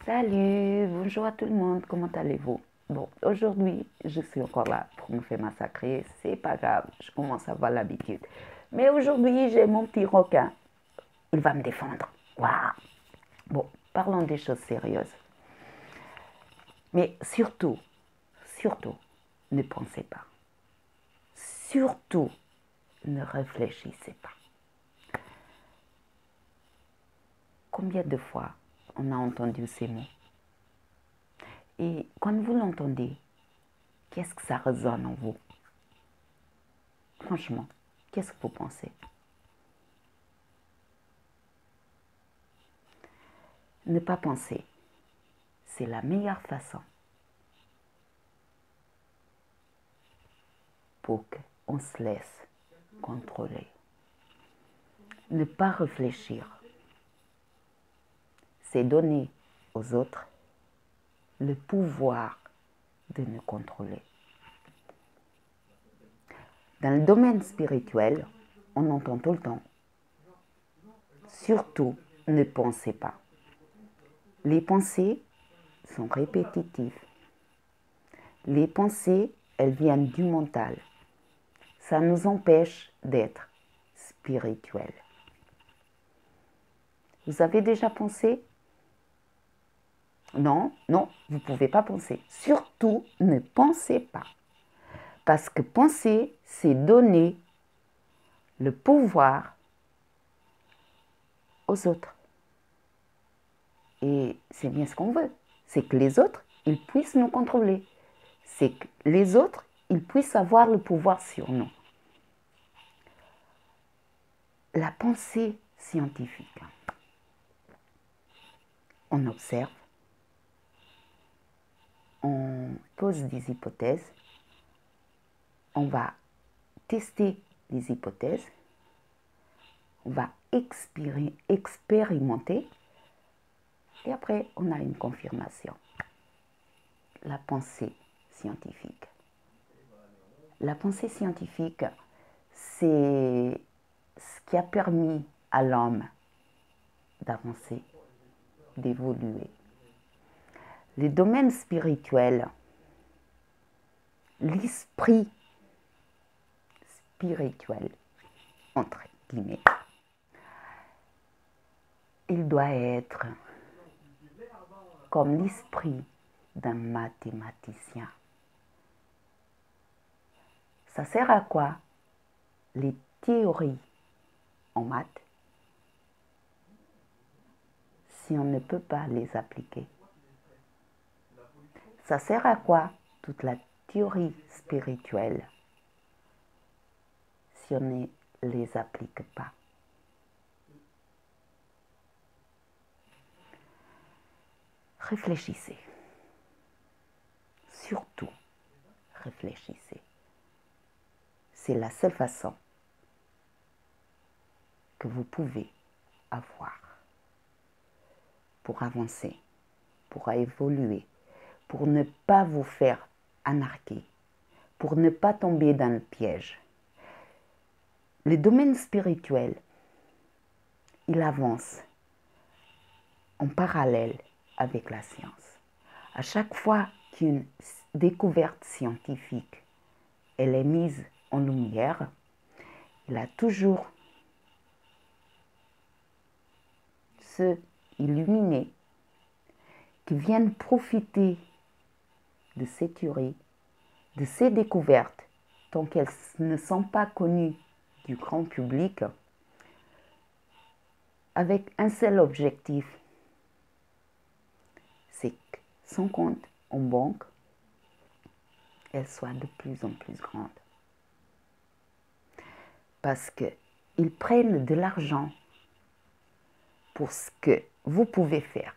Salut, bonjour à tout le monde, comment allez-vous? Bon, aujourd'hui, je suis encore là pour me faire massacrer, c'est pas grave, je commence à avoir l'habitude. Mais aujourd'hui, j'ai mon petit requin, il va me défendre. Waouh! Bon, parlons des choses sérieuses. Mais surtout, ne pensez pas. Surtout, ne réfléchissez pas. Combien de fois on a entendu ces mots? Et quand vous l'entendez, qu'est-ce que ça résonne en vous? Franchement, qu'est-ce que vous pensez? Ne pas penser, c'est la meilleure façon pour qu'on se laisse contrôler. Ne pas réfléchir, c'est donner aux autres le pouvoir de nous contrôler. Dans le domaine spirituel, on entend tout le temps, surtout ne pensez pas. Les pensées sont répétitives. Les pensées, elles viennent du mental. Ça nous empêche d'être spirituels. Vous avez déjà pensé? Non, non, vous ne pouvez pas penser. Surtout, ne pensez pas. Parce que penser, c'est donner le pouvoir aux autres. Et c'est bien ce qu'on veut. C'est que les autres, ils puissent nous contrôler. C'est que les autres, ils puissent avoir le pouvoir sur nous. La pensée scientifique. On observe, on pose des hypothèses, on va tester les hypothèses, on va expérimenter et après on a une confirmation. La pensée scientifique. La pensée scientifique, c'est ce qui a permis à l'homme d'avancer, d'évoluer. Les domaines spirituels, l'esprit spirituel, entre guillemets, il doit être comme l'esprit d'un mathématicien. Ça sert à quoi les théories en maths si on ne peut pas les appliquer? Ça sert à quoi toute la théorie spirituelle si on ne les applique pas? Réfléchissez. Surtout, réfléchissez. C'est la seule façon que vous pouvez avoir pour avancer, pour évoluer, pour ne pas vous faire anarquer, pour ne pas tomber dans le piège. Le domaine spirituel, il avance en parallèle avec la science. À chaque fois qu'une découverte scientifique elle est mise en lumière, il a toujours ceux illuminés qui viennent profiter de ces théories, de ces découvertes, tant qu'elles ne sont pas connues du grand public, avec un seul objectif, c'est que son compte en banque, elle soit de plus en plus grande. Parce qu'ils prennent de l'argent pour ce que vous pouvez faire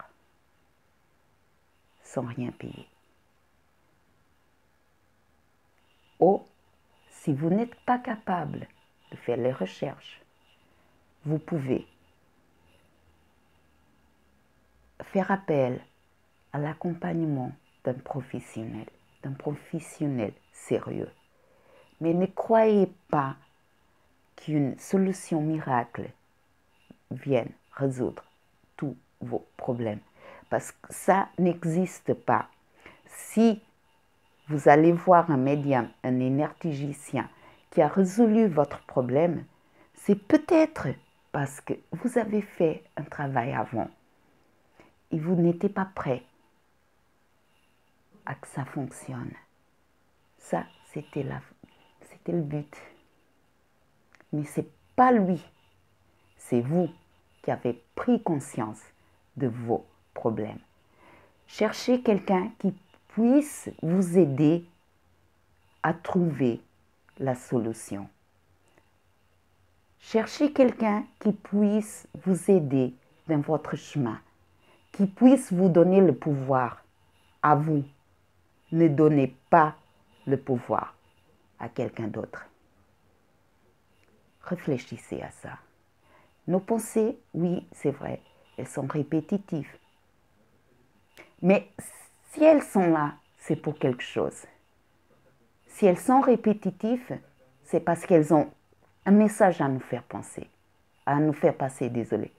sans rien payer. Ou, si vous n'êtes pas capable de faire les recherches, vous pouvez faire appel à l'accompagnement d'un professionnel sérieux. Mais ne croyez pas qu'une solution miracle vienne résoudre tous vos problèmes. parce que ça n'existe pas. Si vous allez voir un médium, un énergéticien qui a résolu votre problème, c'est peut-être parce que vous avez fait un travail avant et vous n'étiez pas prêt à que ça fonctionne. Ça, c'était le but. Mais ce n'est pas lui, c'est vous qui avez pris conscience de vos problèmes. Cherchez quelqu'un qui puisse vous aider à trouver la solution. Cherchez quelqu'un qui puisse vous aider dans votre chemin, qui puisse vous donner le pouvoir à vous. Ne donnez pas le pouvoir à quelqu'un d'autre. Réfléchissez à ça. Nos pensées, oui, c'est vrai, elles sont répétitives. Mais si elles sont là, c'est pour quelque chose. Si elles sont répétitives, c'est parce qu'elles ont un message à nous faire penser, à nous faire passer, désolé.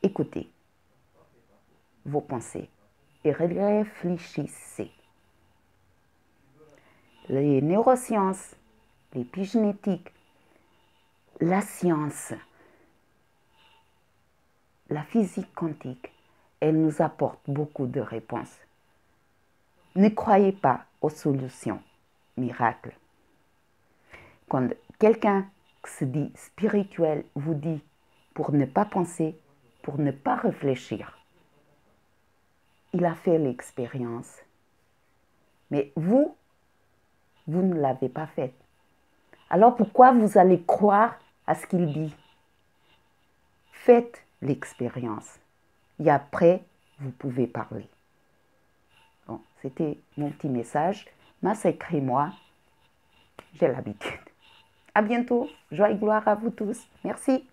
Écoutez vos pensées et réfléchissez. Les neurosciences, l'épigénétique, la science, la physique quantique, elles nous apportent beaucoup de réponses. Ne croyez pas aux solutions miracles. Quand quelqu'un se dit spirituel vous dit pour ne pas penser, pour ne pas réfléchir, il a fait l'expérience. Mais vous ne l'avez pas faite. Alors pourquoi vous allez croire à ce qu'il dit? Faites l'expérience. Et après, vous pouvez parler. Bon, c'était mon petit message. Massacrez-moi. J'ai l'habitude. À bientôt. Joie et gloire à vous tous. Merci.